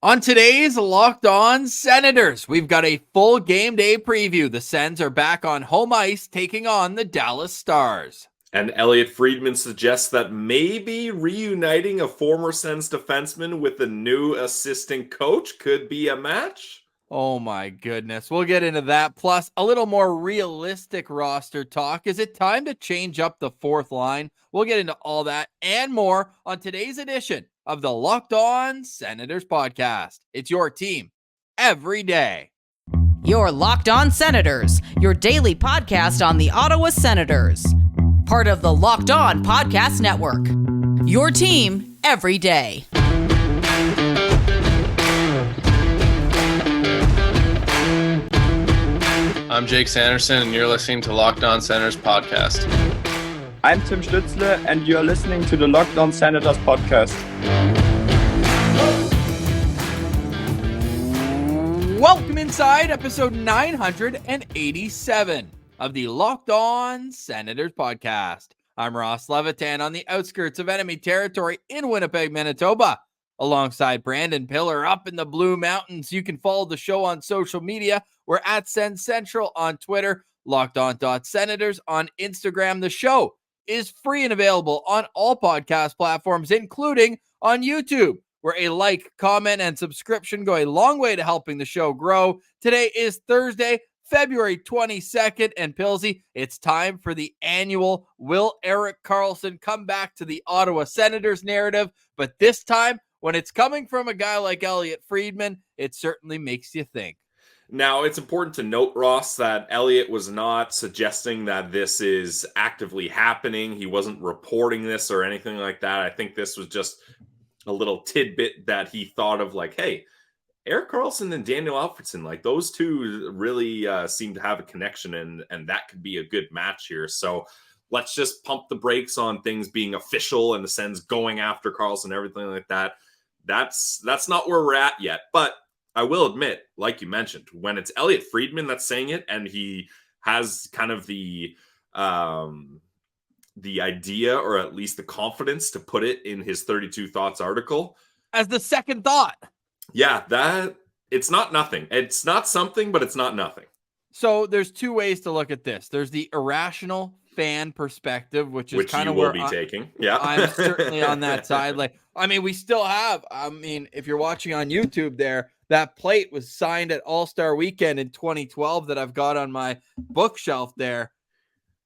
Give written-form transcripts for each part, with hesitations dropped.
On today's Locked On Senators, we've got a full game day preview. The Sens are back on home ice taking on the Dallas Stars. And Elliotte Friedman suggests that maybe reuniting a former Sens defenseman with a new assistant coach could be a match. Oh my goodness. We'll get into that. Plus, a little more realistic roster talk. Is it time to change up the fourth line? We'll get into all that and more on today's edition of the Locked On Senators podcast. It's your team every day. You're Locked On Senators, your daily podcast on the Ottawa Senators. Part of the Locked On Podcast Network. Your team every day. I'm Jake Sanderson, and you're listening to Locked On Senators podcast. I'm Tim Stützle, and you're listening to the Locked On Senators podcast. Welcome inside episode 987 of the Locked On Senators podcast. I'm Ross Levitan on the outskirts of enemy territory in Winnipeg, Manitoba, alongside Brandon Piller up in the Blue Mountains. You can follow the show on social media. We're at Sens Central on Twitter, LockedOn.Senators on Instagram. The show is free and available on all podcast platforms, including on YouTube, where a like, comment, and subscription go a long way to helping the show grow. Today is Thursday, February 22nd, and Pilsy, it's time for the annual Will Erik Karlsson come back to the Ottawa Senators narrative, but this time, when it's coming from a guy like Elliotte Friedman, it certainly makes you think. Now, it's important to note, Ross, that Elliotte was not suggesting that this is actively happening. He wasn't reporting this or anything like that. I think this was just a little tidbit that he thought of, like, hey, Erik Karlsson and Daniel Alfredsson, like those two really seem to have a connection, and that could be a good match here. So let's just pump the brakes on things being official and the Sens going after Karlsson, everything like that. That's not where we're at yet. But I will admit, like you mentioned, when it's Elliotte Friedman that's saying it, and he has kind of the idea, or at least the confidence, to put it in his 32 Thoughts article as the second thought. Yeah, that it's not nothing. It's not something, but it's not nothing. So there's two ways to look at this. There's the irrational fan perspective, which is kind of where be taking. Yeah, I'm certainly on that side. Like, I mean, we still have. I mean, if you're watching on YouTube, there, that plate was signed at All-Star Weekend in 2012 that I've got on my bookshelf there.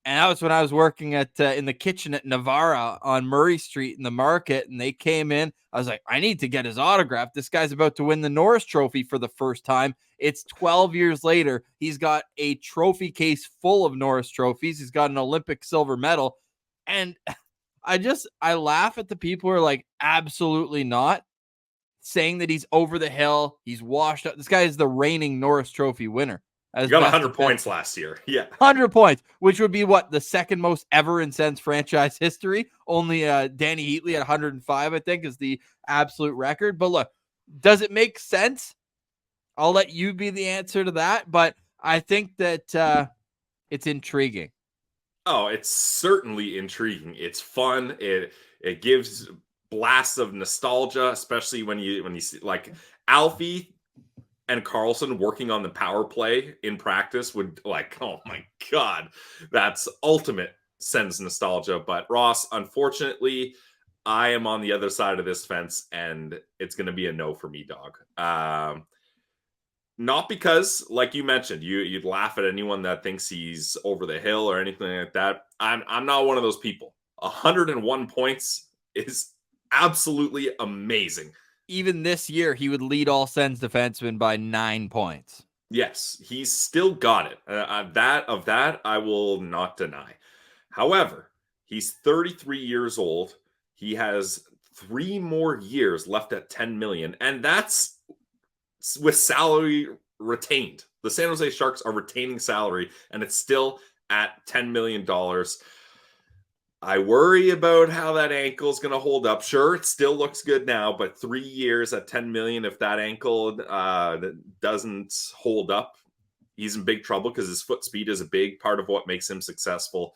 And that was when I was working at in the kitchen at Navarra on Murray Street in the market. And they came in. I was like, I need to get his autograph. This guy's about to win the Norris Trophy for the first time. It's 12 years later. He's got a trophy case full of Norris trophies. He's got an Olympic silver medal. And I laugh at the people who are like, absolutely not, saying that he's over the hill. He's washed up. This guy is the reigning Norris Trophy winner. He got 100 points last year. Yeah. 100 points, which would be what, the second most ever in Sens franchise history. Only Danny Heatley at 105, I think, is the absolute record. But look, does it make sense? I'll let you be the answer to that. But I think that it's intriguing. Oh, it's certainly intriguing. It's fun. It gives blasts of nostalgia, especially when you see like Alfie and Karlsson working on the power play in practice would, like, oh my God, that's ultimate Sens nostalgia. But Ross, unfortunately, I am on the other side of this fence, and it's going to be a no for me, dog. Not because, like you mentioned, you'd laugh at anyone that thinks he's over the hill or anything like that. I'm not one of those people. 101 points is absolutely amazing. Even this year, he would lead all Sens defensemen by 9 points. Yes, he's still got it. That I will not deny. However, he's 33 years old. He has 3 more years left at $10 million, and that's with salary retained. The San Jose Sharks are retaining salary, and it's still at $10 million. I worry about how that ankle is going to hold up. Sure, it still looks good now, but 3 years at $10 million, if that ankle doesn't hold up, he's in big trouble because his foot speed is a big part of what makes him successful.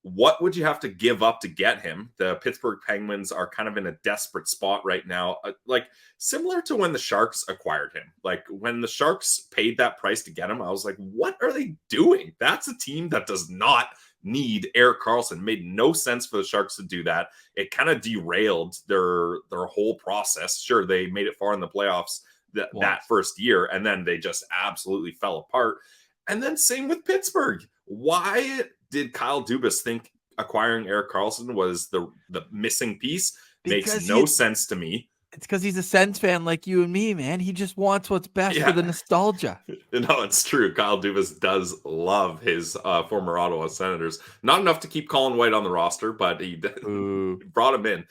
what would you have to give up to get him? The Pittsburgh Penguins are kind of in a desperate spot right now, like similar to when the Sharks acquired him. Like when the Sharks paid that price to get him, I was like, what are they doing? That's a team that does not need Erik Karlsson. It made no sense for the Sharks to do that. It kind of derailed their whole process. Sure, they made it far in the playoffs that first year, and then they just absolutely fell apart. And then same with Pittsburgh. Why did Kyle Dubas think acquiring Erik Karlsson was the missing piece? Makes no sense to me. It's because he's a Sens fan like you and me, man. He just wants what's best for the nostalgia. No, it's true. Kyle Dubas does love his former Ottawa Senators. Not enough to keep Colin White on the roster, but he brought him in.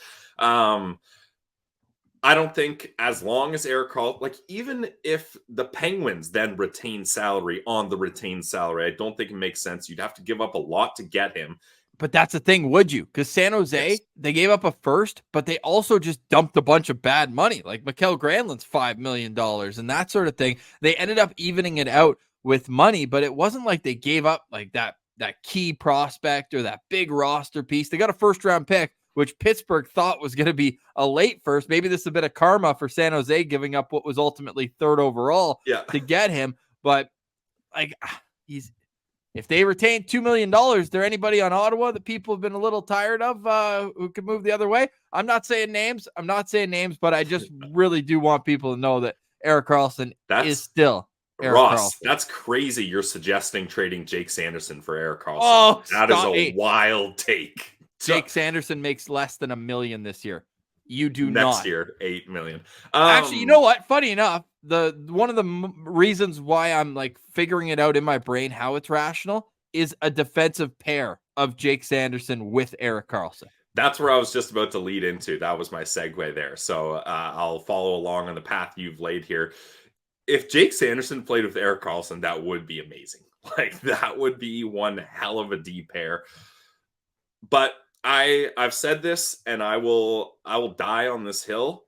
I don't think as long as Erik Karlsson, like even if the Penguins then retain salary on the retained salary, I don't think it makes sense. You'd have to give up a lot to get him. But that's the thing, would you? Because San Jose, they gave up a first, but they also just dumped a bunch of bad money, like Mikael Granlund's $5 million and that sort of thing. They ended up evening it out with money, but it wasn't like they gave up like that key prospect or that big roster piece. They got a first-round pick, which Pittsburgh thought was going to be a late first. Maybe this is a bit of karma for San Jose giving up what was ultimately third overall to get him. But like if they retain $2 million, is there anybody on Ottawa that people have been a little tired of who could move the other way? I'm not saying names, but I just really do want people to know that Erik Karlsson is still Erik Ross, Karlsson. That's crazy. You're suggesting trading Jake Sanderson for Erik Karlsson. Oh, that is a wild take. Jake Sanderson makes less than $1 million this year. You do next year, $8 million. Actually, you know what? Funny enough, one of the reasons why I'm like figuring it out in my brain how it's rational is a defensive pair of Jake Sanderson with Erik Karlsson. That's where I was just about to lead into. That was my segue there. So I'll follow along on the path you've laid here. If Jake Sanderson played with Erik Karlsson, that would be amazing. Like that would be one hell of a D pair. But I've said this, and I will die on this hill.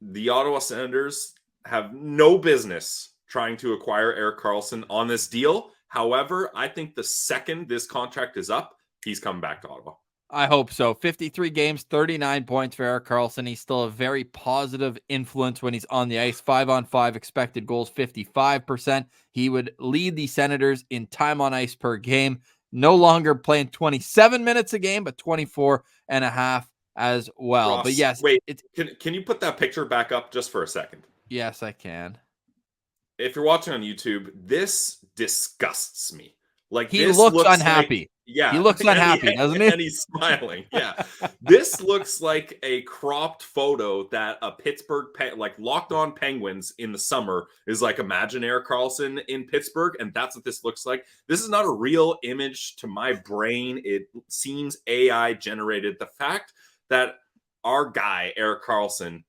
The Ottawa Senators have no business trying to acquire Erik Karlsson on this deal. However, I think the second this contract is up, he's coming back to Ottawa. I hope so. 53 games, 39 points for Erik Karlsson. He's still a very positive influence when he's on the ice. 5-on-5 expected goals, 55%. He would lead the Senators in time on ice per game. No longer playing 27 minutes a game, but 24 and a half as well. Ross, but yes, wait, can you put that picture back up just for a second? Yes, I can. If you're watching on YouTube, this disgusts me. Like he looks unhappy. Like, yeah, he looks unhappy, doesn't he? And he's smiling. Yeah, this looks like a cropped photo that a Pittsburgh Locked On Penguins in the summer is like. Imagine Erik Karlsson in Pittsburgh, and that's what this looks like. This is not a real image to my brain. It seems AI generated. The fact that our guy Erik Karlsson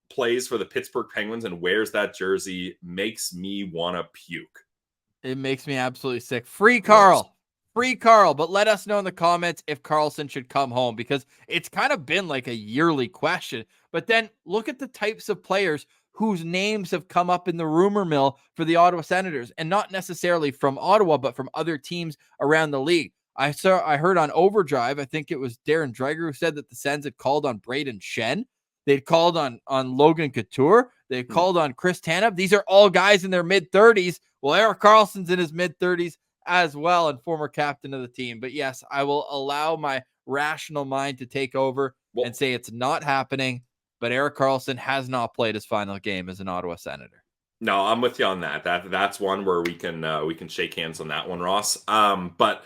plays for the Pittsburgh Penguins and wears that jersey makes me want to puke. It makes me absolutely sick. Free Carl. But let us know in the comments if Karlsson should come home, because it's kind of been like a yearly question. But then look at the types of players whose names have come up in the rumor mill for the Ottawa Senators, and not necessarily from Ottawa, but from other teams around the league. I heard on Overdrive, I think it was Darren Dreger who said that the Sens had called on Braden Shen. They'd called on Logan Couture. They called on Chris Tanev. These are all guys in their mid-30s. Well, Erik Karlsson's in his mid-30s as well, and former captain of the team. But yes, I will allow my rational mind to take over and say it's not happening. But Erik Karlsson has not played his final game as an Ottawa Senator. No, I'm with you on that. That's one where we can shake hands on that one, Ross. But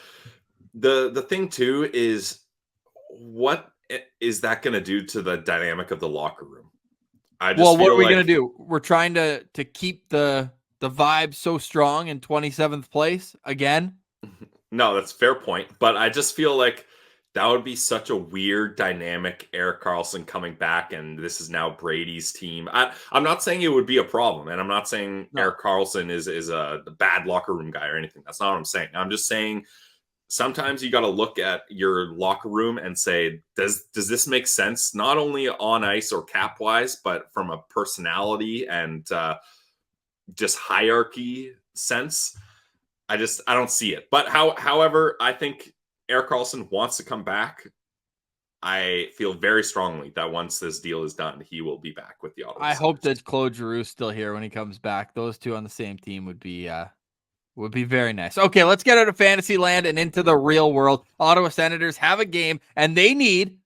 the thing too is, what is that going to do to the dynamic of the locker room? What are we going to do? We're trying to keep the vibe so strong in 27th place again. No, that's a fair point. But I just feel like that would be such a weird dynamic. Erik Karlsson coming back, and this is now Brady's team. I'm not saying it would be a problem, and I'm not saying Erik Karlsson is a bad locker room guy or anything. That's not what I'm saying. I'm just saying sometimes you got to look at your locker room and say, does this make sense? Not only on ice or cap wise, but from a personality and just hierarchy sense. I don't see it. But however, I think Erik Karlsson wants to come back. I feel very strongly that once this deal is done, he will be back with the Ottawa I Senators. hope that Claude Giroux's still here when he comes back. Those two on the same team would be very nice. Okay, let's get out of fantasy land and into the real world. Ottawa Senators have a game, and they need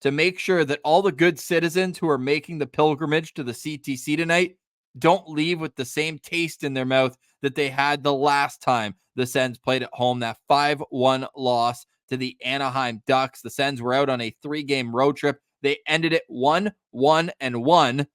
to make sure that all the good citizens who are making the pilgrimage to the CTC tonight don't leave with the same taste in their mouth that they had the last time the Sens played at home, that 5-1 loss to the Anaheim Ducks. The Sens were out on a 3-game road trip. They ended it 1-1-1.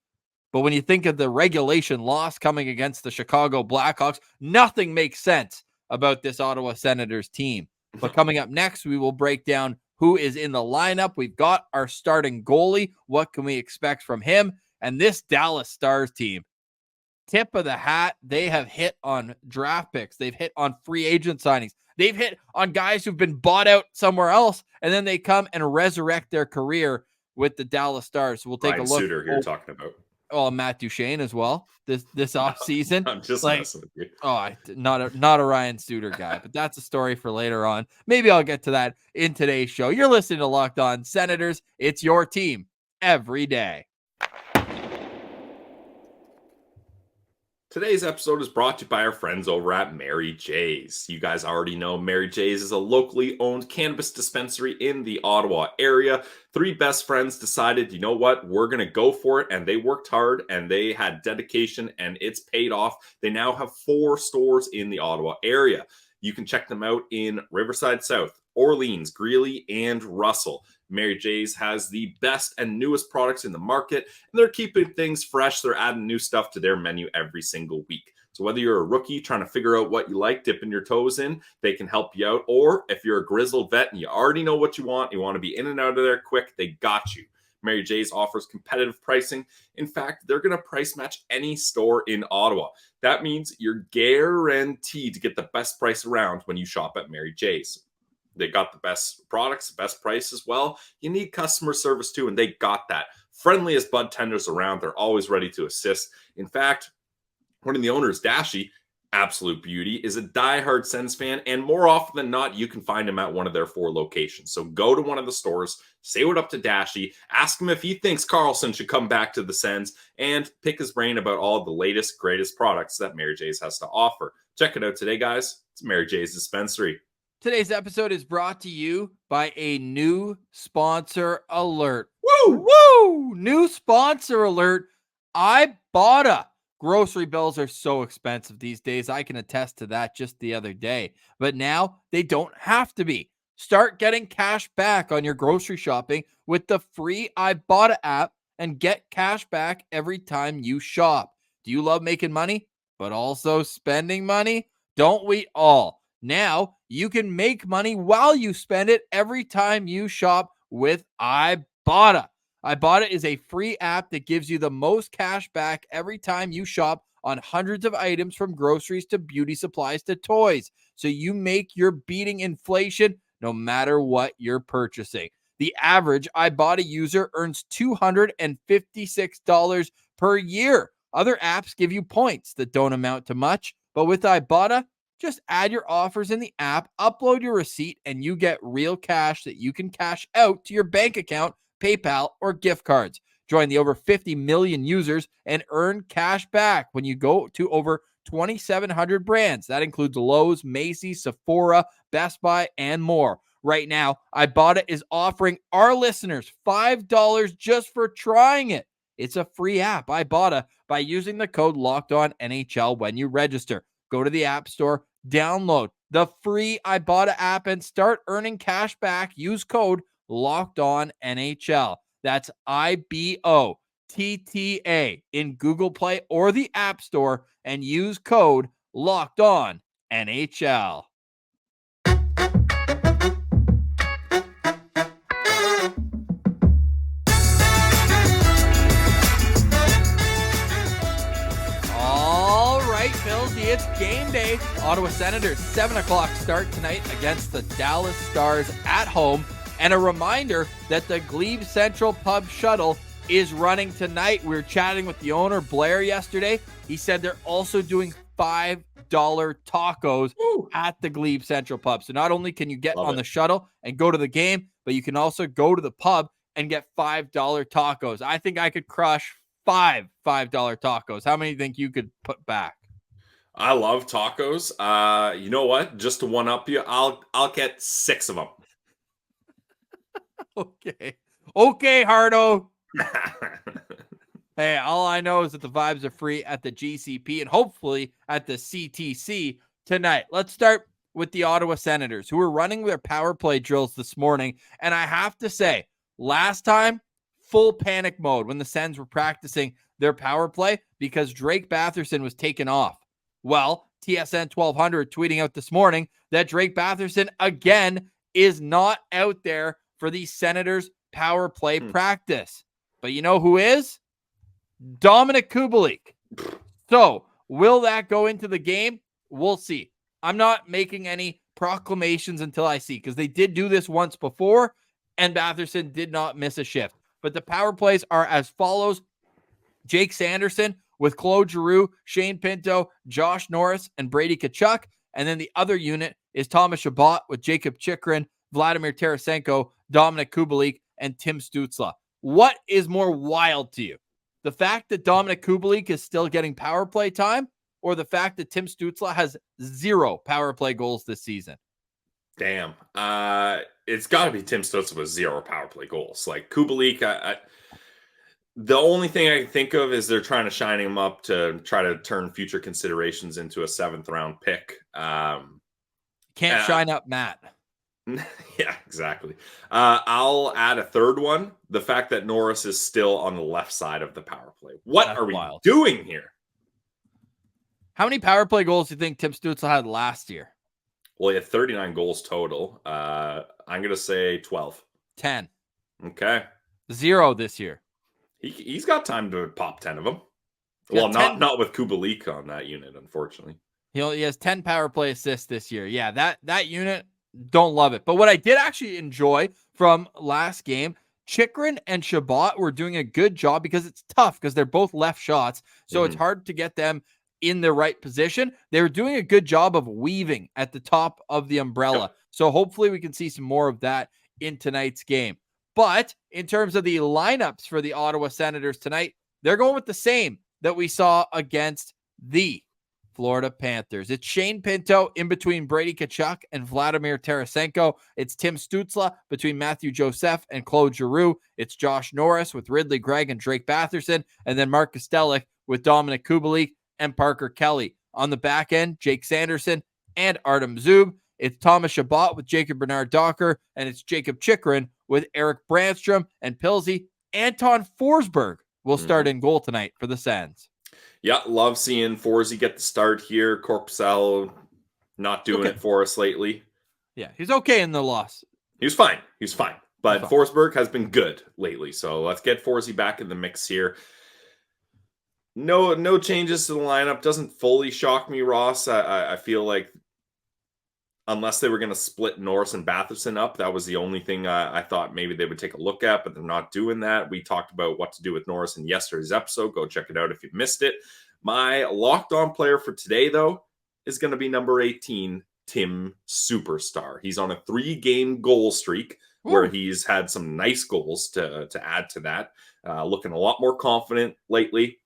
But when you think of the regulation loss coming against the Chicago Blackhawks, nothing makes sense about this Ottawa Senators team. But coming up next, we will break down who is in the lineup. We've got our starting goalie. What can we expect from him? And this Dallas Stars team, tip of the hat, they have hit on draft picks. They've hit on free agent signings. They've hit on guys who've been bought out somewhere else, and then they come and resurrect their career with the Dallas Stars. So we'll take Ryan a look. Suter here talking about. Oh, Matt Duchene as well this off season. I'm just messing with you. Not a Ryan Suter guy, but that's a story for later on. Maybe I'll get to that in today's show. You're listening to Locked On Senators. It's your team every day. Today's episode is brought to you by our friends over at Mary J's. You guys already know Mary J's is a locally owned cannabis dispensary in the Ottawa area. 3 best friends decided, you know what, we're going to go for it. And they worked hard and they had dedication and it's paid off. They now have 4 stores in the Ottawa area. You can check them out in Riverside South, Orleans, Greeley, and Russell. Mary J's has the best and newest products in the market, and they're keeping things fresh. They're adding new stuff to their menu every single week. So whether you're a rookie trying to figure out what you like, dipping your toes in, they can help you out. Or if you're a grizzled vet and you already know what you want to be in and out of there quick, they got you. Mary J's offers competitive pricing. In fact, they're going to price match any store in Ottawa. That means you're guaranteed to get the best price around when you shop at Mary J's. They got the best products, best price as well. You need customer service too, and they got that. Friendliest bud tenders around. They're always ready to assist. In fact, one of the owners, Dashy, absolute beauty, is a diehard Sens fan, and more often than not, you can find him at one of their 4 locations. So go to one of the stores, say what up to Dashy, ask him if he thinks Karlsson should come back to the Sens, and pick his brain about all the latest, greatest products that Mary J's has to offer. Check it out today, guys. It's Mary J's Dispensary. Today's episode is brought to you by a new sponsor alert. Woo! Woo! New sponsor alert. Ibotta. Grocery bills are so expensive these days. I can attest to that just the other day. But now they don't have to be. Start getting cash back on your grocery shopping with the free Ibotta app and get cash back every time you shop. Do you love making money, but also spending money? Don't we all? Now you can make money while you spend it every time you shop with Ibotta. Ibotta is a free app that gives you the most cash back every time you shop on hundreds of items from groceries to beauty supplies to toys. So you make your beating inflation no matter what you're purchasing. The average Ibotta user earns $256 per year. Other apps give you points that don't amount to much, but with Ibotta, just add your offers in the app, upload your receipt, and you get real cash that you can cash out to your bank account, PayPal, or gift cards. Join the over 50 million users and earn cash back when you go to over 2,700 brands. That includes Lowe's, Macy's, Sephora, Best Buy, and more. Right now, Ibotta is offering our listeners $5 just for trying it. It's a free app, Ibotta, by using the code LOCKEDONNHL when you register. Go to the App Store, download the free Ibotta app, and start earning cash back. Use code LOCKEDONNHL. That's IBOTTA in Google Play or the App Store, and use code LOCKEDONNHL. It's game day. Ottawa Senators, 7 o'clock start tonight against the Dallas Stars at home. And a reminder that the Glebe Central Pub Shuttle is running tonight. We were chatting with the owner, Blair, yesterday. He said they're also doing $5 tacos at the Glebe Central Pub. So not only can you get on the shuttle and go to the game, but you can also go to the pub and get $5 tacos. I think I could crush $5 tacos. How many do you think you could put back? I love tacos. You know what? Just to one up you, I'll get 6 of them. Okay, Hardo. Hey, all I know is that the vibes are free at the GCP and hopefully at the CTC tonight. Let's start with the Ottawa Senators, who were running their power play drills this morning. And I have to say, last time, full panic mode when the Sens were practicing their power play because Drake Batherson was taken off. Well, TSN 1200 tweeting out this morning that Drake Batherson again is not out there for the Senators power play practice. But you know who is? Dominic Kubalik. So will that go into the game? We'll see. I'm not making any proclamations until I see, because they did do this once before and Batherson did not miss a shift. But the power plays are as follows. Jake Sanderson with Claude Giroux, Shane Pinto, Josh Norris, and Brady Tkachuk. And then the other unit is Thomas Chabot with Jacob Chychrun, Vladimir Tarasenko, Dominic Kubalik, and Tim Stützle. What is more wild to you? The fact that Dominic Kubalik is still getting power play time, or the fact that Tim Stützle has 0 power play goals this season? Damn. It's got to be Tim Stützle with 0 power play goals. Like Kubalik, the only thing I can think of is they're trying to shine him up to try to turn future considerations into a 7th round pick. Can't shine up Matt. Yeah, exactly. I'll add a third one. The fact that Norris is still on the left side of the power play. That's are we wild. Doing here? How many power play goals do you think Tim Stützle had last year? Well, he had 39 goals total. I'm going to say 12. 10. Okay. 0 this year. He's got time to pop 10 of them. Well, not with Kubalik on that unit, unfortunately. He has 10 power play assists this year. Yeah, that unit, don't love it. But what I did actually enjoy from last game, Chychrun and Chabot were doing a good job, because it's tough because they're both left shots. So it's hard to get them in the right position. They were doing a good job of weaving at the top of the umbrella. Yep. So hopefully we can see some more of that in tonight's game. But in terms of the lineups for the Ottawa Senators tonight, they're going with the same that we saw against the Florida Panthers. It's Shane Pinto in between Brady Tkachuk and Vladimir Tarasenko. It's Tim Stützle between Matthew Joseph and Claude Giroux. It's Josh Norris with Ridley Gregg and Drake Batherson. And then Mark Kostelic with Dominic Kubalik and Parker Kelly. On the back end, Jake Sanderson and Artem Zub. It's Thomas Chabot with Jacob Bernard-Docker. And it's Jacob Chychrun with Eric Brandstrom and Pilsy. Anton Forsberg will start in goal tonight for the Sens. Yeah, love seeing Forsey get the start here. Corpusel not doing it for us lately. Yeah, he's okay in the loss. He was fine. But Forsberg has been good lately. So let's get Forsey back in the mix here. No changes to the lineup. Doesn't fully shock me, Ross. I feel like unless they were going to split Norris and Batherson up, that was the only thing I thought maybe they would take a look at, but they're not doing that. We talked about what to do with Norris in yesterday's episode. Go check it out if you missed it. My locked on player for today, though, is going to be number 18, Tim Superstar. He's on a 3-game goal streak where he's had some nice goals to add to that. Looking a lot more confident lately.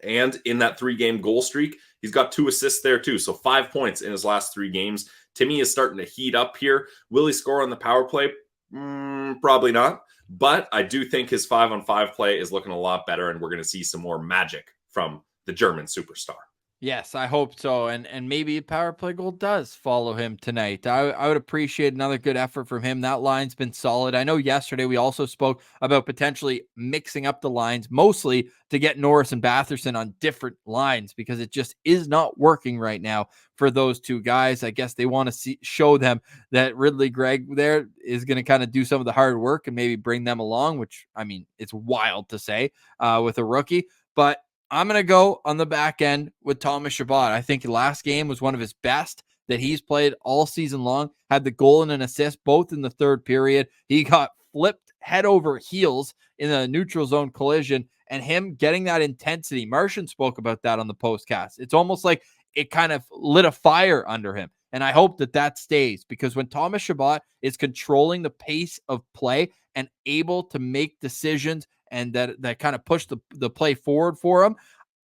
And in that 3-game goal streak, he's got 2 assists there too. So 5 points in his last 3 games. Timmy is starting to heat up here. Will he score on the power play? Probably not. But I do think his 5-on-5 play is looking a lot better, and we're going to see some more magic from the German superstar. Yes, I hope so. And maybe a power play goal does follow him tonight. I would appreciate another good effort from him. That line's been solid. I know yesterday we also spoke about potentially mixing up the lines, mostly to get Norris and Batherson on different lines, because it just is not working right now for those two guys. I guess they want to show them that Ridley Gregg there is going to kind of do some of the hard work and maybe bring them along, which, I mean, it's wild to say with a rookie. But I'm going to go on the back end with Thomas Chabot. I think last game was one of his best that he's played all season long. Had the goal and an assist, both in the third period. He got flipped head over heels in the neutral zone collision and him getting that intensity. Martian spoke about that on the postcast. It's almost like it kind of lit a fire under him. And I hope that stays, because when Thomas Chabot is controlling the pace of play and able to make decisions and that kind of push the play forward for him,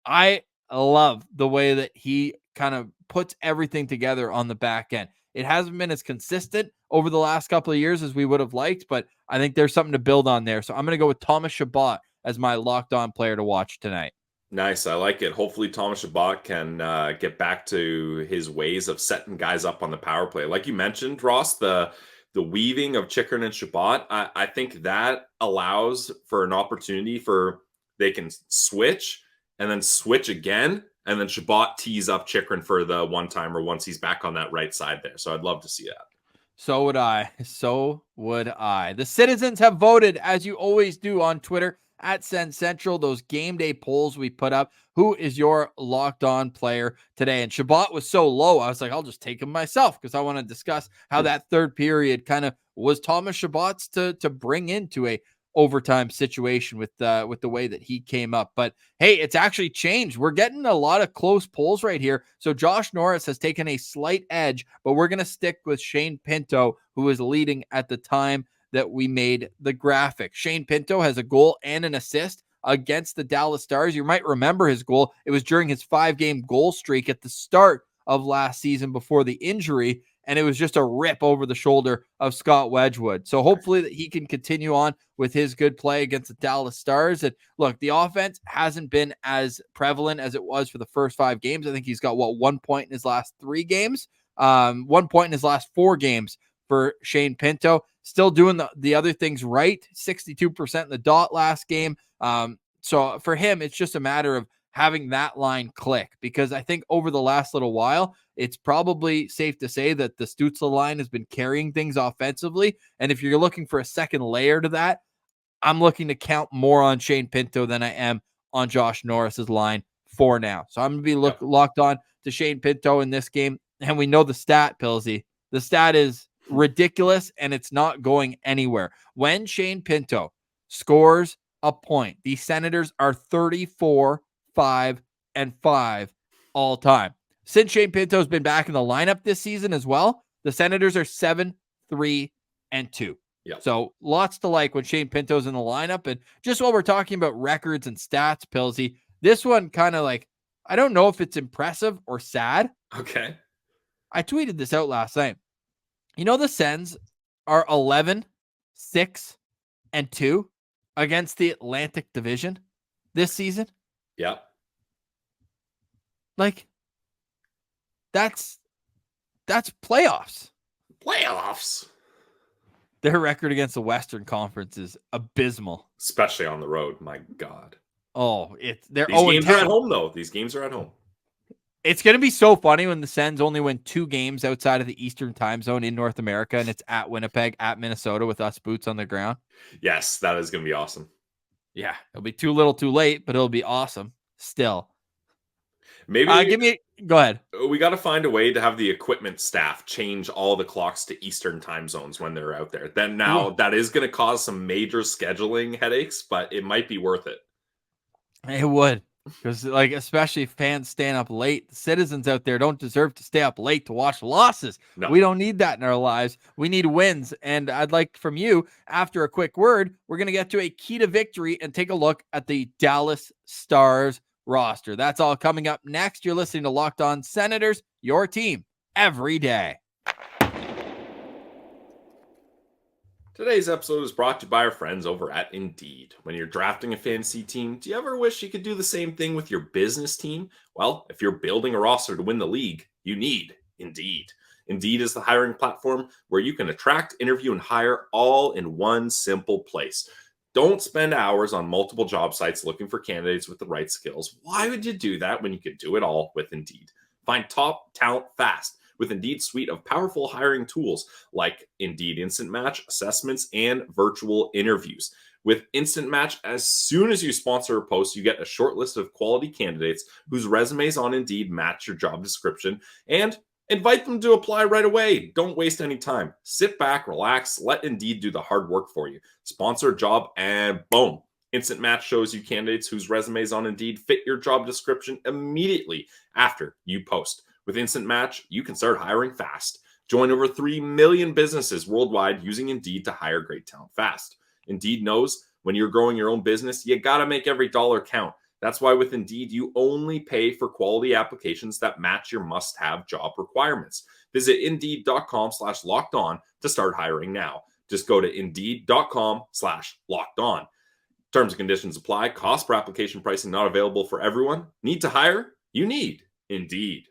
I love the way that he kind of puts everything together on the back end. It hasn't been as consistent over the last couple of years as we would have liked, but I think there's something to build on there. So I'm going to go with Thomas Chabot as my locked on player to watch tonight. Nice. I like it. Hopefully Thomas Chabot can get back to his ways of setting guys up on the power play. Like you mentioned, Ross, the weaving of Chychrun and Chabot, I think that allows for an opportunity for they can switch and then switch again, and then Chabot tees up Chychrun for the one-timer once he's back on that right side there. So I'd love to see that. So would I. So would I. The citizens have voted, as you always do, on Twitter at Sens Central, those game day polls we put up. Who is your locked on player today? And Chabot was so low, I was like, I'll just take him myself, because I want to discuss how that third period kind of was Thomas Chabot's to bring into a overtime situation with the way that he came up. But hey, it's actually changed. We're getting a lot of close polls right here. So Josh Norris has taken a slight edge, but we're going to stick with Shane Pinto, who is leading at the time that we made the graphic. Shane Pinto has a goal and an assist against the Dallas Stars. You might remember his goal. It was during his 5-game goal streak at the start of last season before the injury, and it was just a rip over the shoulder of Scott Wedgwood. So hopefully that he can continue on with his good play against the Dallas Stars. And look, the offense hasn't been as prevalent as it was for the first 5 games. I think he's got 1 point in his last 3 games, 1 point in his last 4 games for Shane Pinto. Still doing the other things right. 62% in the dot last game. So for him, it's just a matter of having that line click, because I think over the last little while, it's probably safe to say that the Stützle line has been carrying things offensively. And if you're looking for a second layer to that, I'm looking to count more on Shane Pinto than I am on Josh Norris's line for now. So I'm going to be locked on to Shane Pinto in this game. And we know the stat, Pilsy. The stat is ridiculous, and it's not going anywhere. When Shane Pinto scores a point, the Senators are 34-5-5 all time. Since Shane Pinto's been back in the lineup this season as well, the Senators are 7-3-2. Yep. So lots to like when Shane Pinto's in the lineup. And just while we're talking about records and stats, Pilsy, this one kind of like, I don't know if it's impressive or sad. Okay. I tweeted this out last night. You know, the Sens are 11-6-2 against the Atlantic Division this season. Yeah. Like, that's playoffs. Playoffs. Their record against the Western Conference is abysmal. Especially on the road. My God. Oh, they're These games are at home, though. These games are at home. It's going to be so funny when the Sens only win 2 games outside of the Eastern time zone in North America, and it's at Winnipeg, at Minnesota, with us boots on the ground. Yes, that is going to be awesome. Yeah, it'll be too little too late, but it'll be awesome still. Maybe go ahead. We got to find a way to have the equipment staff change all the clocks to Eastern time zones when they're out there. Then now that is going to cause some major scheduling headaches, but it might be worth it. It would. Because, like, especially fans staying up late, the citizens out there don't deserve to stay up late to watch losses. No. We don't need that in our lives. We need wins. And I'd like from you, after a quick word, we're going to get to a key to victory and take a look at the Dallas Stars roster. That's all coming up next. You're listening to Locked On Senators, your team every day. Today's episode is brought to you by our friends over at Indeed. When you're drafting a fantasy team, do you ever wish you could do the same thing with your business team? Well, if you're building a roster to win the league, you need Indeed. Indeed is the hiring platform where you can attract, interview, and hire all in one simple place. Don't spend hours on multiple job sites looking for candidates with the right skills. Why would you do that when you could do it all with Indeed? Find top talent fast with Indeed's suite of powerful hiring tools like Indeed Instant Match, assessments, and virtual interviews. With Instant Match, as soon as you sponsor a post, you get a short list of quality candidates whose resumes on Indeed match your job description, and Invite them to apply right away. Don't waste any time. Sit back, relax, let Indeed do the hard work for you. Sponsor a job and boom. Instant Match shows you candidates whose resumes on Indeed fit your job description immediately after you post. With Instant Match, you can start hiring fast. Join over 3 million businesses worldwide using Indeed to hire great talent fast. Indeed knows when you're growing your own business, you got to make every dollar count. That's why with Indeed, you only pay for quality applications that match your must-have job requirements. Visit Indeed.com/lockedon to start hiring now. Just go to Indeed.com/lockedon. Terms and conditions apply. Cost per application pricing not available for everyone. Need to hire? You need Indeed.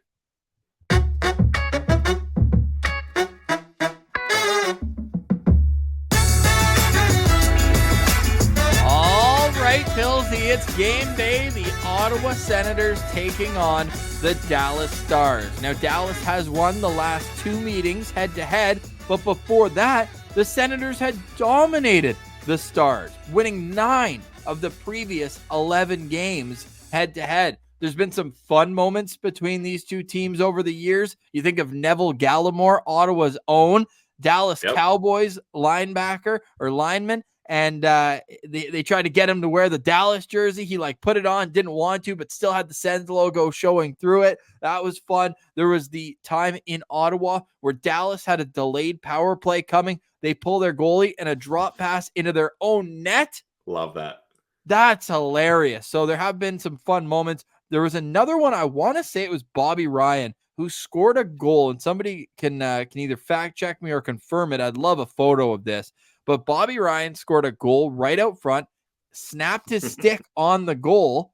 Pilsy, it's game day. The Ottawa Senators taking on the Dallas Stars. Now, Dallas has won the last 2 meetings head-to-head, but before that, the Senators had dominated the Stars, winning 9 of the previous 11 games head-to-head. There's been some fun moments between these two teams over the years. You think of Neville Gallimore, Ottawa's own, Dallas Cowboys linebacker or lineman, and they tried to get him to wear the Dallas jersey. He put it on, didn't want to, but still had the Sens logo showing through it. That was fun. There was the time in Ottawa where Dallas had a delayed power play coming. They pull their goalie and a drop pass into their own net. Love that. That's hilarious. So there have been some fun moments. There was another one, I want to say it was Bobby Ryan, who scored a goal, and somebody can either fact check me or confirm it. I'd love a photo of this. But Bobby Ryan scored a goal right out front, snapped his stick on the goal,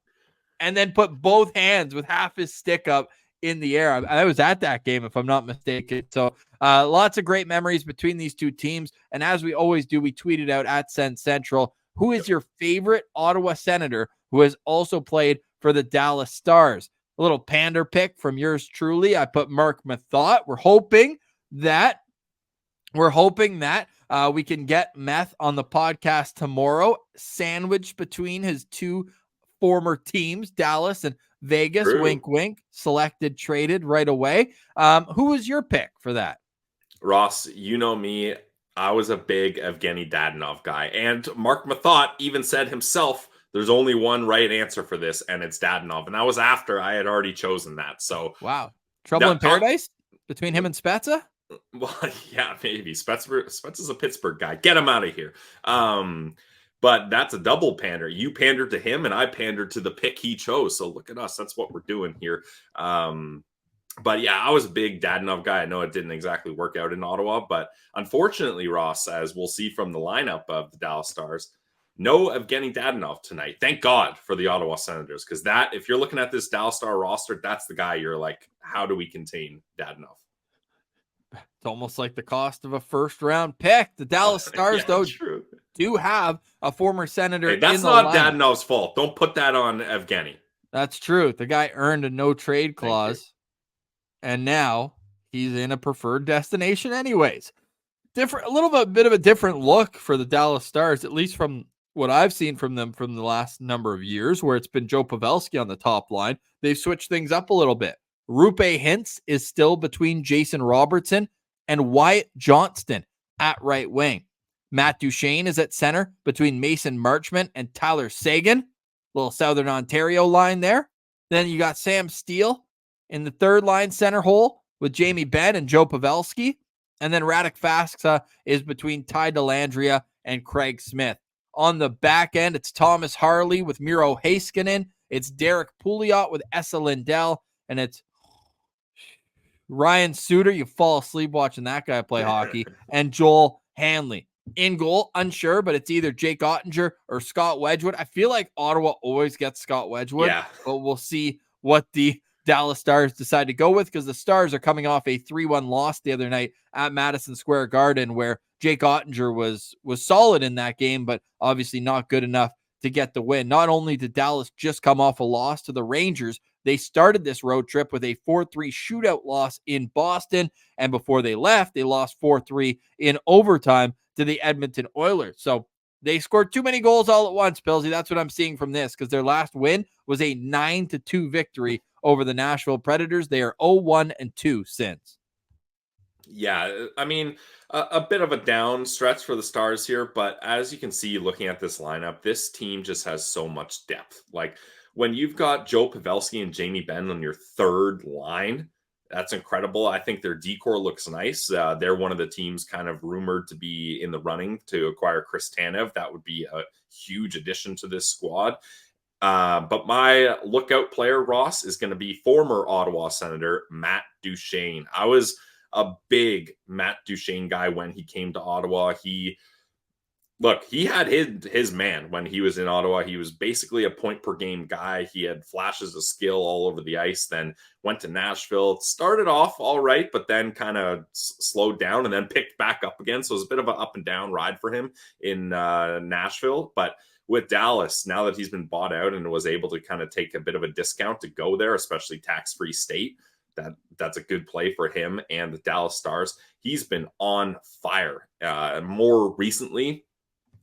and then put both hands with half his stick up in the air. I was at that game, if I'm not mistaken. So lots of great memories between these two teams. And as we always do, we tweet it out at Sens Central. Who is your favorite Ottawa Senator who has also played for the Dallas Stars? A little pander pick from yours truly. I put Mark Mathot. We're hoping that we can get Meth on the podcast tomorrow, sandwiched between his 2 former teams, Dallas and Vegas. True. Wink, wink. Selected, traded right away. Who was your pick for that? Ross, you know me. I was a big Evgeny Dadonov guy. And Mark Mathot even said himself, there's only one right answer for this, and it's Dadonov. And that was after I had already chosen that. So wow. Trouble in paradise between him and Spezza? Well, yeah, maybe. Spezza's a Pittsburgh guy. Get him out of here. But that's a double pander. You pandered to him, and I pandered to the pick he chose. So look at us. That's what we're doing here. But yeah, I was a big Dadonov guy. I know it didn't exactly work out in Ottawa, but unfortunately, Ross, as we'll see from the lineup of the Dallas Stars, no Evgeny Dadonov tonight. Thank God for the Ottawa Senators, because that, if you're looking at this Dallas Star roster, that's the guy you're like, how do we contain Dadonov? It's almost like the cost of a first-round pick. The Dallas Stars, do have a former Senator. Hey, that's not Dadonov's fault. Don't put that on Evgeny. That's true. The guy earned a no-trade clause, and now he's in a preferred destination anyways. A bit of a different look for the Dallas Stars, at least from what I've seen from them from the last number of years, where it's been Joe Pavelski on the top line. They've switched things up a little bit. Rupe Hintz is still between Jason Robertson and Wyatt Johnston at right wing. Matt Duchene is at center between Mason Marchment and Tyler Seguin. Little Southern Ontario line there. Then you got Sam Steele in the third line center hole with Jamie Benn and Joe Pavelski. And then Radek Faksa is between Ty Dellandrea and Craig Smith. On the back end, it's Thomas Harley with Miro Heiskanen. It's Derek Pouliot with Esa Lindell. And it's Ryan Suter. You fall asleep watching that guy play hockey. And Joel Hanley. In goal, unsure, but it's either Jake Ottinger or Scott Wedgwood. I feel like Ottawa always gets Scott Wedgwood, but we'll see what the Dallas Stars decide to go with, because the Stars are coming off a 3-1 loss the other night at Madison Square Garden, where Jake Ottinger was solid in that game, but obviously not good enough to get the win. Not only did Dallas just come off a loss to the Rangers, they started this road trip with a 4-3 shootout loss in Boston, and before they left, they lost 4-3 in overtime to the Edmonton Oilers. So they scored too many goals all at once, Pillsy. That's what I'm seeing from this, because their last win was a 9-2 victory over the Nashville Predators. They are 0-1-2 since. Yeah, I mean, a bit of a down stretch for the Stars here, but as you can see looking at this lineup, this team just has so much depth. Like when you've got Joe Pavelski and Jamie Benn on your third line, that's incredible. I think their decor looks nice. They're one of the teams kind of rumored to be in the running to acquire Chris Tanev. That would be a huge addition to this squad. But my lookout player, Ross, is going to be former Ottawa Senator Matt Duchene. I was a big Matt Duchene guy when he came to Ottawa. He had his man when he was in Ottawa. He was basically a point per game guy. He had flashes of skill all over the ice, then went to Nashville. Started off all right, but then kind of slowed down and then picked back up again. So it was a bit of an up and down ride for him in Nashville. But with Dallas, now that he's been bought out and was able to kind of take a bit of a discount to go there, especially tax-free state, that's a good play for him and the Dallas Stars. He's been on fire. More recently,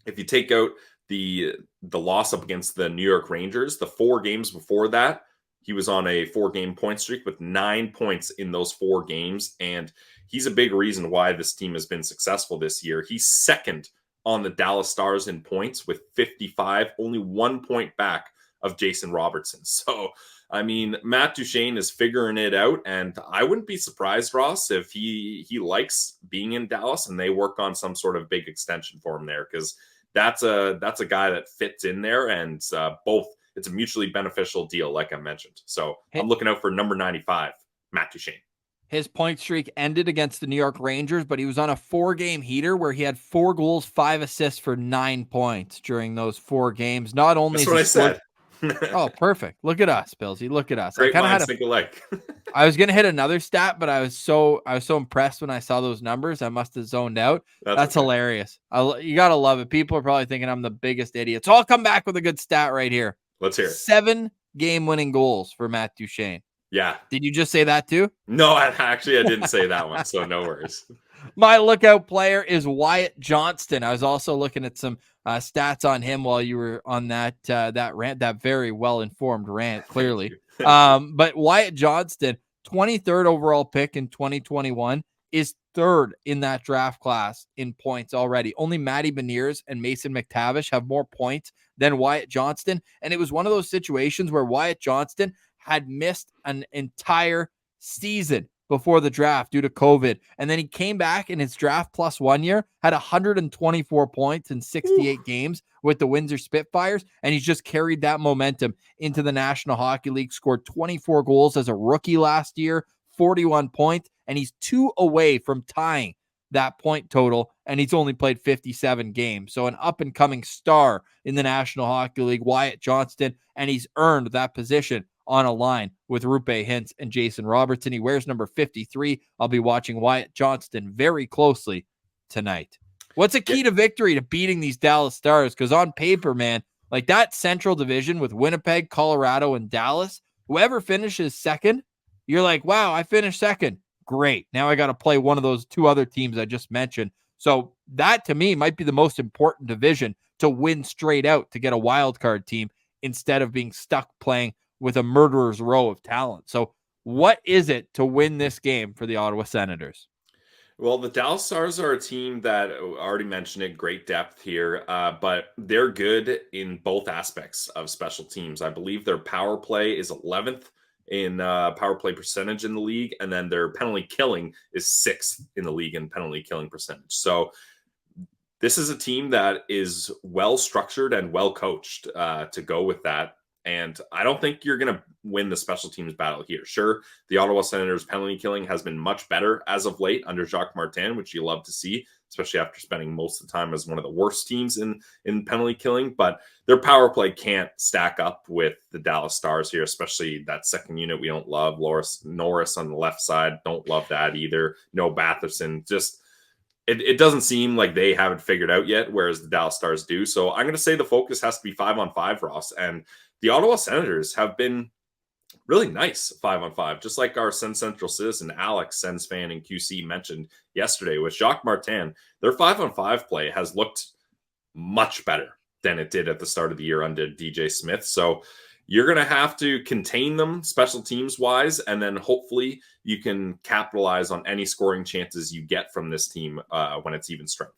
if you take out the loss up against the New York Rangers, the 4 games before that, he was on a 4-game point streak with 9 points in those 4 games. And he's a big reason why this team has been successful this year. He's second on the Dallas Stars in points with 55, only 1 point back of Jason Robertson. So, I mean, Matt Duchene is figuring it out, and I wouldn't be surprised, Ross, if he likes being in Dallas and they work on some sort of big extension for him there, because that's a guy that fits in there, and it's a mutually beneficial deal, like I mentioned. So I'm looking out for number 95, Matt Duchene. His point streak ended against the New York Rangers, but he was on a 4-game heater where he had 4 goals, 5 assists for 9 points during those 4 games. Not only that's what I said. Oh, perfect. Look at us, Billsy. Look at us. Great minds think alike. I was going to hit another stat, but I was so impressed when I saw those numbers. I must have zoned out. That's okay. Hilarious. You got to love it. People are probably thinking I'm the biggest idiot. So I'll come back with a good stat right here. Let's hear it. 7 game-winning goals for Matt Duchene. Yeah. Did you just say that too? No, I didn't say that one, so no worries. My lookout player is Wyatt Johnston. I was also looking at some stats on him while you were on that rant, that very well-informed rant, clearly. But Wyatt Johnston, 23rd overall pick in 2021, is 3rd in that draft class in points already. Only Matty Beniers and Mason McTavish have more points than Wyatt Johnston. And it was one of those situations where Wyatt Johnston had missed an entire season before the draft due to COVID. And then he came back in his draft plus 1 year, had 124 points in 68 games with the Windsor Spitfires. And he's just carried that momentum into the National Hockey League, scored 24 goals as a rookie last year, 41 points, and he's 2 away from tying that point total. And he's only played 57 games. So an up and coming star in the National Hockey League, Wyatt Johnston, and he's earned that position on a line with Rupe Hintz and Jason Robertson. He wears number 53. I'll be watching Wyatt Johnston very closely tonight. What's a key to victory to beating these Dallas Stars? Because on paper, man, like that Central Division with Winnipeg, Colorado, and Dallas, whoever finishes second, you're like, wow, I finished second. Great. Now I got to play one of those 2 other teams I just mentioned. So that, to me, might be the most important division to win straight out to get a wild card team instead of being stuck playing with a murderer's row of talent. So what is it to win this game for the Ottawa Senators? Well, the Dallas Stars are a team that, I already mentioned it, great depth here, but they're good in both aspects of special teams. I believe their power play is 11th in power play percentage in the league, and then their penalty killing is 6th in the league in penalty killing percentage. So this is a team that is well structured and well coached to go with that. And I don't think you're going to win the special teams battle here. Sure, the Ottawa Senators penalty killing has been much better as of late under Jacques Martin, which you love to see, especially after spending most of the time as one of the worst teams in penalty killing. But their power play can't stack up with the Dallas Stars here, especially that second unit we don't love. Norris on the left side, don't love that either. No Batherson, just it doesn't seem like they have it figured out yet, whereas the Dallas Stars do. So I'm going to say the focus has to be 5-on-5, Ross. And the Ottawa Senators have been really nice 5-on-5, just like our Sens Central citizen, Alex, Sens fan and QC mentioned yesterday with Jacques Martin. Their 5-on-5 play has looked much better than it did at the start of the year under DJ Smith. So you're going to have to contain them special teams wise, and then hopefully you can capitalize on any scoring chances you get from this team when it's even strength.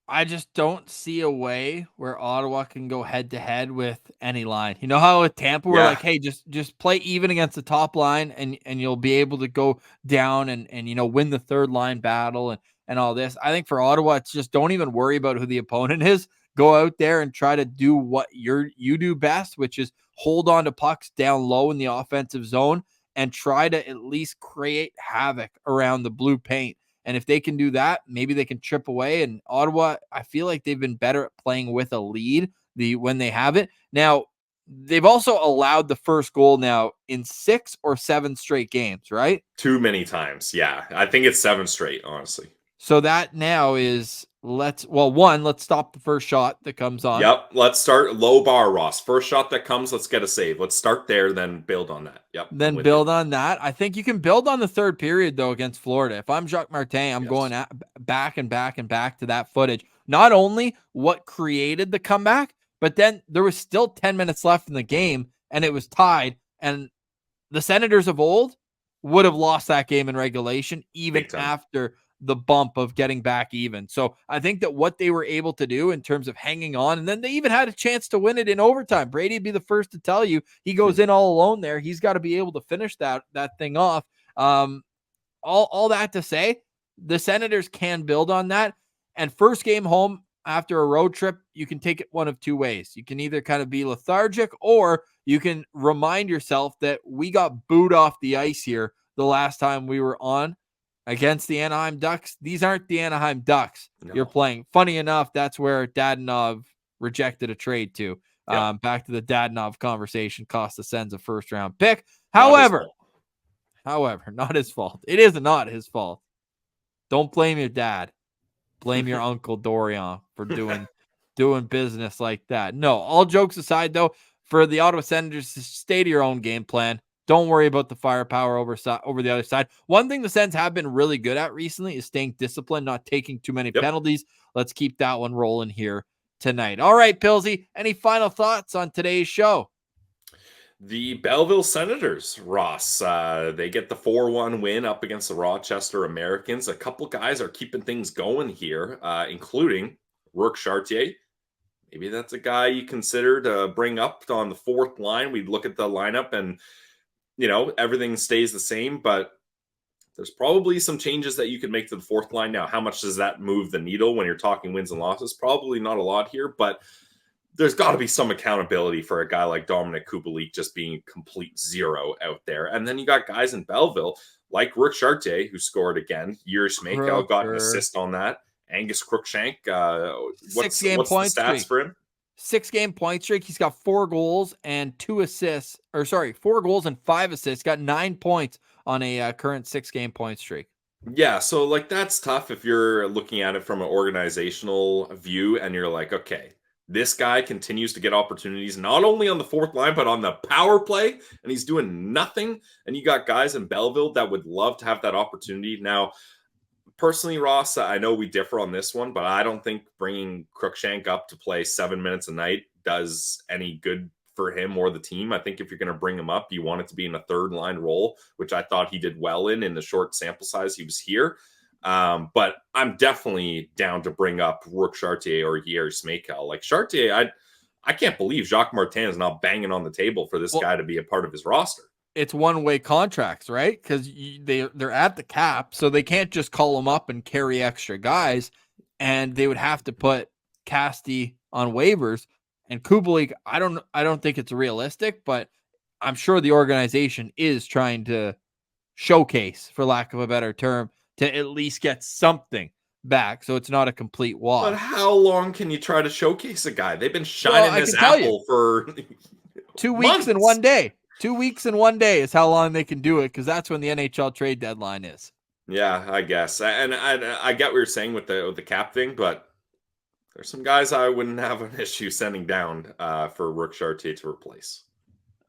I just don't see a way where Ottawa can go head to head with any line. You know how with Tampa we're like, hey, just play even against the top line and you'll be able to go down and you know, win the third line battle and all this. I think for Ottawa, it's just don't even worry about who the opponent is. Go out there and try to do what you do best, which is hold on to pucks down low in the offensive zone and try to at least create havoc around the blue paint. And if they can do that, maybe they can chip away. And Ottawa, I feel like they've been better at playing with a lead when they have it. Now, they've also allowed the first goal now in 6 or 7 straight games, right? Too many times. Yeah. I think it's 7 straight, honestly. So that now is let's stop the first shot that comes on. Yep. Let's start low bar, Ross. First shot that comes, let's get a save. Let's start there, then build on that. Yep. Then build on that. I think you can build on the third period, though, against Florida. If I'm Jacques Martin, I'm going back and back and back to that footage. Not only what created the comeback, but then there was still 10 minutes left in the game, and it was tied. And the Senators of old would have lost that game in regulation, even after the bump of getting back even. So I think that what they were able to do in terms of hanging on, and then they even had a chance to win it in overtime. Brady'd be the first to tell you he goes in all alone there. He's got to be able to finish that thing off. All that to say, the Senators can build on that. And first game home after a road trip, you can take it one of two ways. You can either kind of be lethargic, or you can remind yourself that we got booed off the ice here the last time we were on against the Anaheim Ducks. These aren't the Anaheim Ducks you're playing. Funny enough, that's where Dadonov rejected a trade to. Back to the Dadonov conversation, cost the Sens a first-round pick. However, not his fault. It is not his fault. Don't blame your dad. Blame your Uncle Dorian for doing business like that. No, all jokes aside, though, for the Ottawa Senators, stay to your own game plan. Don't worry about the firepower over the other side. One thing the Sens have been really good at recently is staying disciplined, not taking too many penalties. Let's keep that one rolling here tonight. All right, Pilsy, any final thoughts on today's show? The Belleville Senators, Ross, they get the 4-1 win up against the Rochester Americans. A couple guys are keeping things going here, including Rourke Chartier. Maybe that's a guy you consider to bring up on the fourth line. We'd look at the lineup and, you know, everything stays the same, but there's probably some changes that you could make to the fourth line. Now, how much does that move the needle when you're talking wins and losses? Probably not a lot here, but there's got to be some accountability for a guy like Dominic Kubalik just being a complete zero out there. And then you got guys in Belleville like Rourke Chartier, who scored again. Yuri Smeiko got an assist on that. Angus Crookshank, what's the stats for him? 6-game point streak. He's got 4 goals and 2 assists, 4 goals and 5 assists. Got 9 points on a current 6-game point streak. Yeah, so like that's tough if you're looking at it from an organizational view and you're like, okay, this guy continues to get opportunities not only on the fourth line, but on the power play, and he's doing nothing. And you got guys in Belleville that would love to have that opportunity. Now, personally, Ross, I know we differ on this one, but I don't think bringing Crookshank up to play 7 minutes a night does any good for him or the team. I think if you're going to bring him up, you want it to be in a third line role, which I thought he did well in the short sample size he was here. But I'm definitely down to bring up Rourke Chartier or Yuri Smeiko. Like Chartier, I can't believe Jacques Martin is not banging on the table for this guy to be a part of his roster. It's one-way contracts, right? Because they're at the cap, so they can't just call them up and carry extra guys, and they would have to put Casti on waivers. And Kubalik, I don't think it's realistic, but I'm sure the organization is trying to showcase, for lack of a better term, to at least get something back, so it's not a complete wash. But how long can you try to showcase a guy? They've been shining this apple for 2 weeks and 1 day. 2 weeks and 1 day is how long they can do it, because that's when the NHL trade deadline is. Yeah, I guess. And I get what you're saying with the cap thing, but there's some guys I wouldn't have an issue sending down for Rourke Chartier to replace.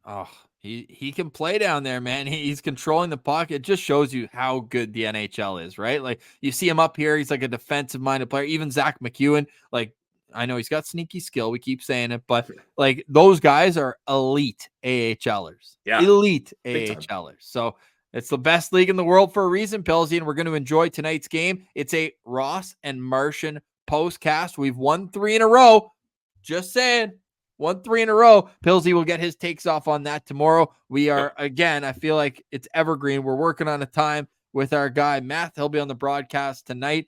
Oh, he can play down there, man. He's controlling the puck. It just shows you how good the NHL is, right? Like, you see him up here, he's like a defensive-minded player. Even Zach McEwen, like, I know he's got sneaky skill. We keep saying it, but like those guys are elite AHLers. Yeah. Elite Big time. AHLers. So it's the best league in the world for a reason, Pilsy, and we're going to enjoy tonight's game. It's a Ross and Martian postcast. We've won 3 in a row. Just saying. 1-3 in a row. Pilsy will get his takes off on that tomorrow. We are, again, I feel like it's evergreen. We're working on a time with our guy, Matt. He'll be on the broadcast tonight.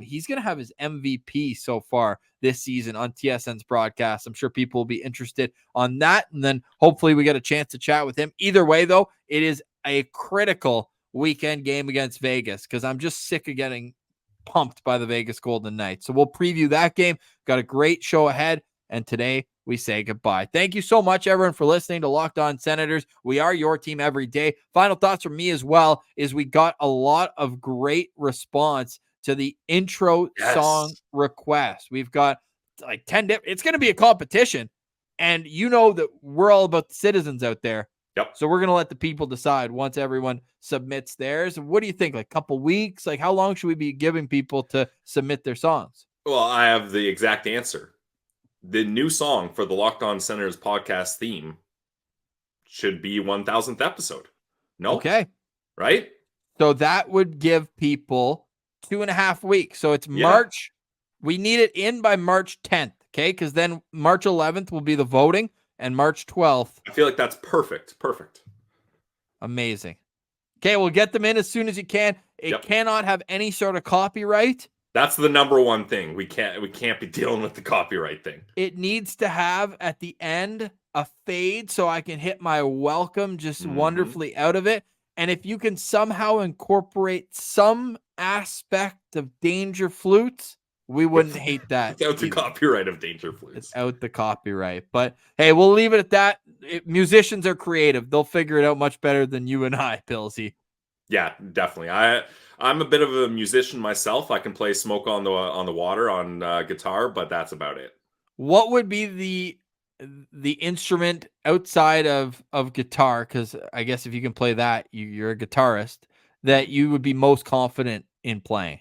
He's going to have his MVP so far this season on TSN's broadcast. I'm sure people will be interested on that. And then hopefully we get a chance to chat with him. Either way, though, it is a critical weekend game against Vegas because I'm just sick of getting pumped by the Vegas Golden Knights. So we'll preview that game. Got a great show ahead. And today we say goodbye. Thank you so much, everyone, for listening to Locked On Senators. We are your team every day. Final thoughts from me as well is we got a lot of great response to the intro song request. We've got like 10 it's going to be a competition. And you know that we're all about the citizens out there. Yep. So we're going to let the people decide once everyone submits theirs. What do you think? Like a couple weeks? Like how long should we be giving people to submit their songs? Well, I have the exact answer. The new song for the Locked On Senators podcast theme should be 1000th episode. No? Okay. Right? So that would give people 2.5 weeks. So it's March. We need it in by March 10th. Okay. Because then March 11th will be the voting and March 12th. I feel like that's perfect. Perfect. Amazing. Okay. We'll get them in as soon as you can. It cannot have any sort of copyright. That's the number one thing. We can't be dealing with the copyright thing. It needs to have at the end a fade so I can hit my welcome just wonderfully out of it. And if you can somehow incorporate some aspect of Danger Flutes, we wouldn't hate that. Without the copyright of Danger Flutes. Without the copyright. But hey, we'll leave it at that. Musicians are creative. They'll figure it out much better than you and I, Pilsy. Yeah, definitely. I'm a bit of a musician myself. I can play Smoke on the Water on guitar, but that's about it. What would be the instrument outside of guitar? Because I guess if you can play that, you're a guitarist, that you would be most confident in playing.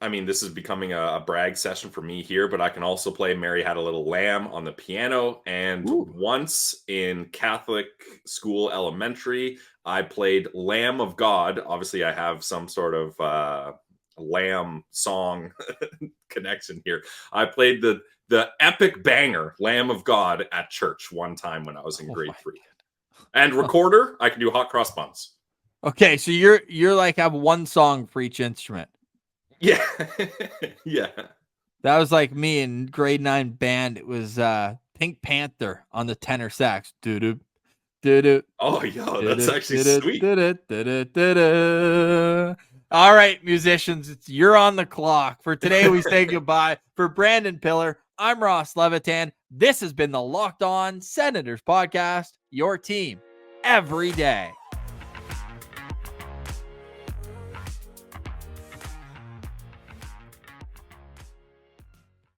I mean, this is becoming a brag session for me here, but I can also play Mary Had a Little Lamb on the piano. And once in Catholic school elementary, I played Lamb of God. Obviously, I have some sort of Lamb song connection here. I played the epic banger Lamb of God at church one time when I was in grade 3. And recorder, I can do Hot Cross Buns. Okay, so you're like have one song for each instrument. Yeah. Yeah. That was like me in grade 9 band. It was Pink Panther on the tenor sax. Doo-doo, doo-doo. Oh, yeah, that's actually sweet. All right, musicians, you're on the clock. For today, we say goodbye. For Brandon Piller, I'm Ross Levitan. This has been the Locked On Senators podcast, your team every day.